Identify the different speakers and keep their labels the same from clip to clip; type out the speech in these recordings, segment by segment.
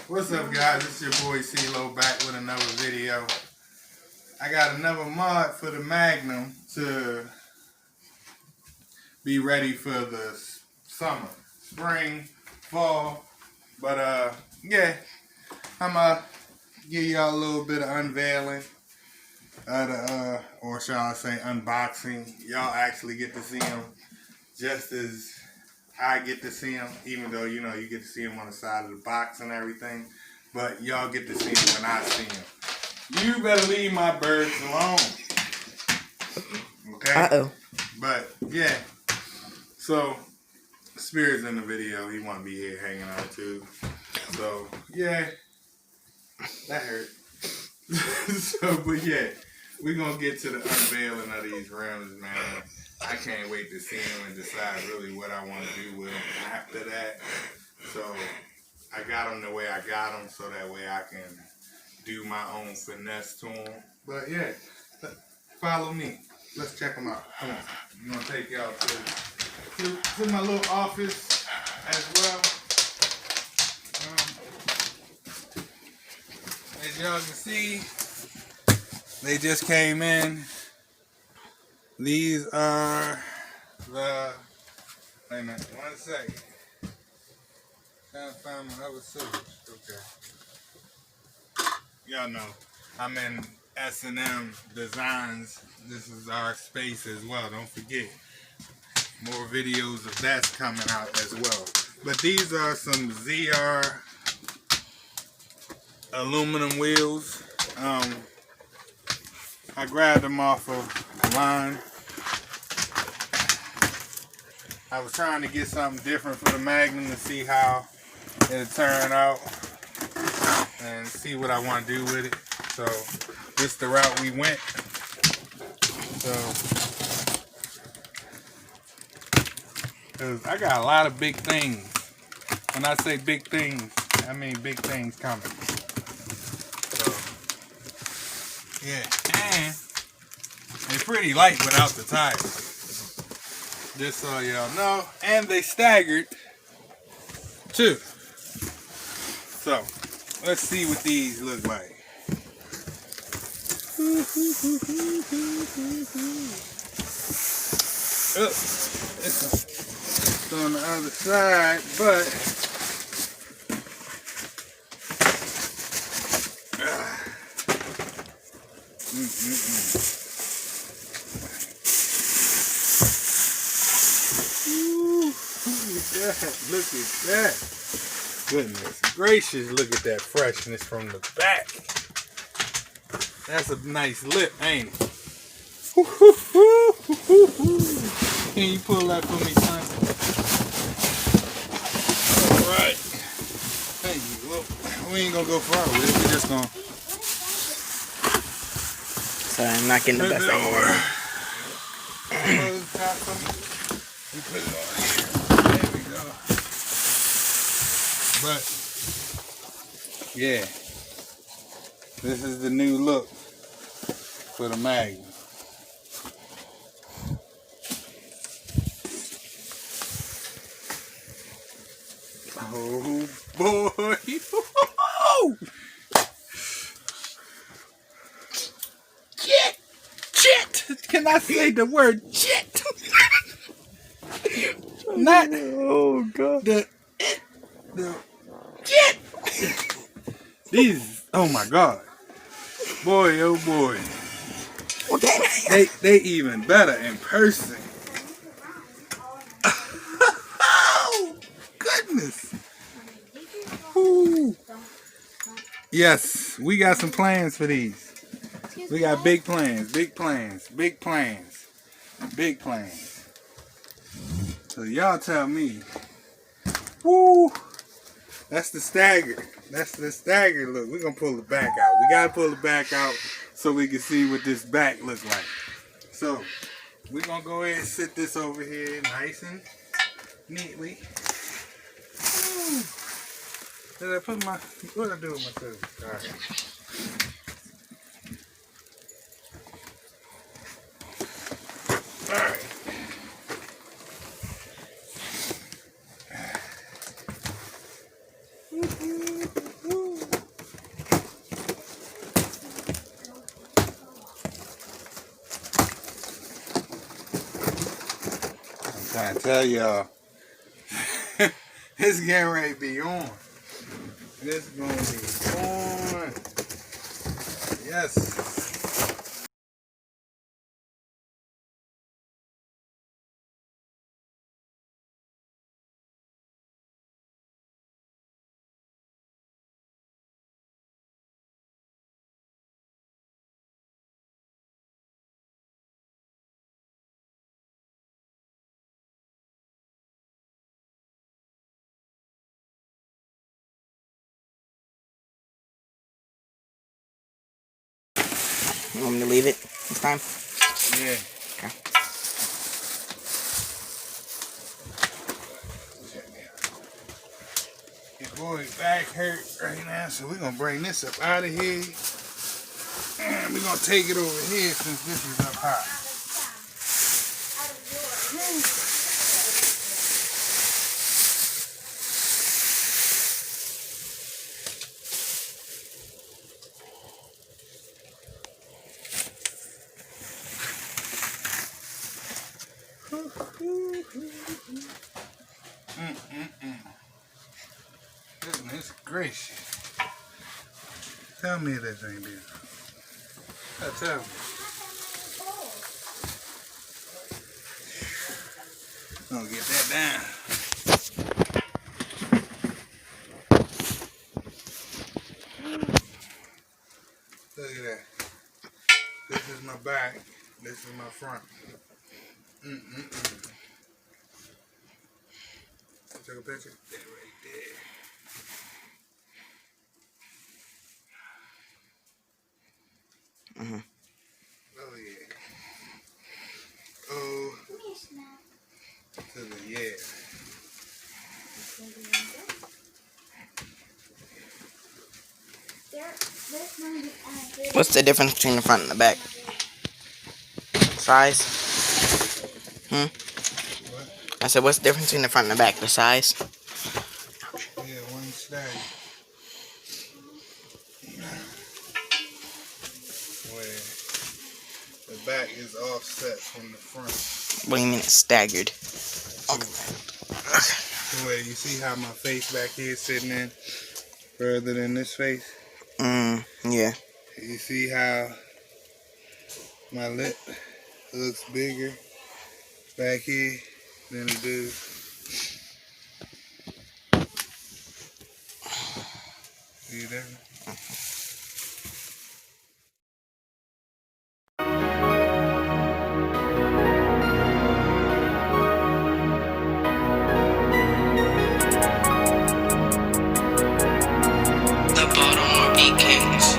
Speaker 1: What's up, guys? It's your boy CeeLo back with another video. I got another mod for the Magnum to be ready for the summer, spring, fall. But yeah, I'm gonna give y'all a little bit of unveiling of the, or shall I say unboxing. Y'all actually get to see them just as I get to see them, even though, you know, you get to see them on the side of the box and everything. But y'all get to see them when I see them. You better leave my birds alone. Okay?
Speaker 2: Uh-oh.
Speaker 1: But, yeah. So, Spirit's in the video. He want to be here hanging out, too. So, yeah. That hurt. But, yeah. We're going to get to the unveiling of these rims, man. I can't wait to see them and decide really what I want to do with them after that. So, I got them the way I got them so that way I can do my own finesse to them. But, yeah, follow me. Let's check them out. Come on. I'm going to take y'all to my little office as well. As y'all can see, they just came in. These are the, wait a minute, 1 second. Trying to find my other scissors. Okay. Y'all know, I'm in S&M Designs. This is our space as well, don't forget. More videos of that's coming out as well. But these are some ZR aluminum wheels. I grabbed them off of line. I was trying to get something different for the Magnum to see how it'll turn out and see what I want to do with it. So this is the route we went. So 'cause I got a lot of big things. When I say big things, I mean big things coming. So yeah, and they're pretty light without the tires. Just so y'all know. And they staggered too. So let's see what these look like. Oh, it's on the other side, but look at that. Goodness gracious, look at that freshness from the back. That's a nice lip, ain't it? Can you pull that for me, son? Alright. Thank you. Well, we ain't gonna go far with it. We're just gonna.
Speaker 2: Sorry, I'm not getting the best angle.
Speaker 1: We put it on here. There we go. But yeah, this is the new look for the Magnum. Oh boy! Shit! Can I say the word shit? Not.
Speaker 2: Oh God.
Speaker 1: The shit. These. Oh my God. Boy, oh boy. They even better in person. Oh goodness. Ooh. Yes, we got some plans for these. We got big plans, big plans, big plans, big plans. So y'all tell me. Woo! That's the stagger. That's the stagger look. We're gonna pull the back out. We gotta pull the back out so we can see what this back looks like. So we're gonna go ahead and sit this over here nice and neatly. Woo. Did I put my, what did I do with my scissors? Alright. Alright. tell y'all. It's getting ready to be on. This gonna be on. Yes.
Speaker 2: You want me to leave it this time?
Speaker 1: Yeah.
Speaker 2: Okay.
Speaker 1: Your boy's back hurt right now, so we're gonna bring this up out of here. And we're gonna take it over here since this is up high. Goodness gracious. Tell me this ain't beautiful. Tell me. Gonna get that down. Look at that. This is my back. This is my front. Take a picture. That right there. Oh yeah. Oh. To the yeah.
Speaker 2: What's the difference between the front and the back? Size?
Speaker 1: What?
Speaker 2: I said, what's the difference between the front and the back? The size?
Speaker 1: Yeah, one stag. Where the back is offset from the front.
Speaker 2: What do you mean it's staggered?
Speaker 1: So where you see how my face back here is sitting in further than this face?
Speaker 2: Yeah.
Speaker 1: You see how my lip looks bigger back here than it does. See that?
Speaker 2: The Baltimore Beat Kings.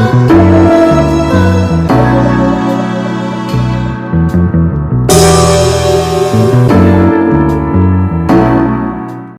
Speaker 3: Thank you.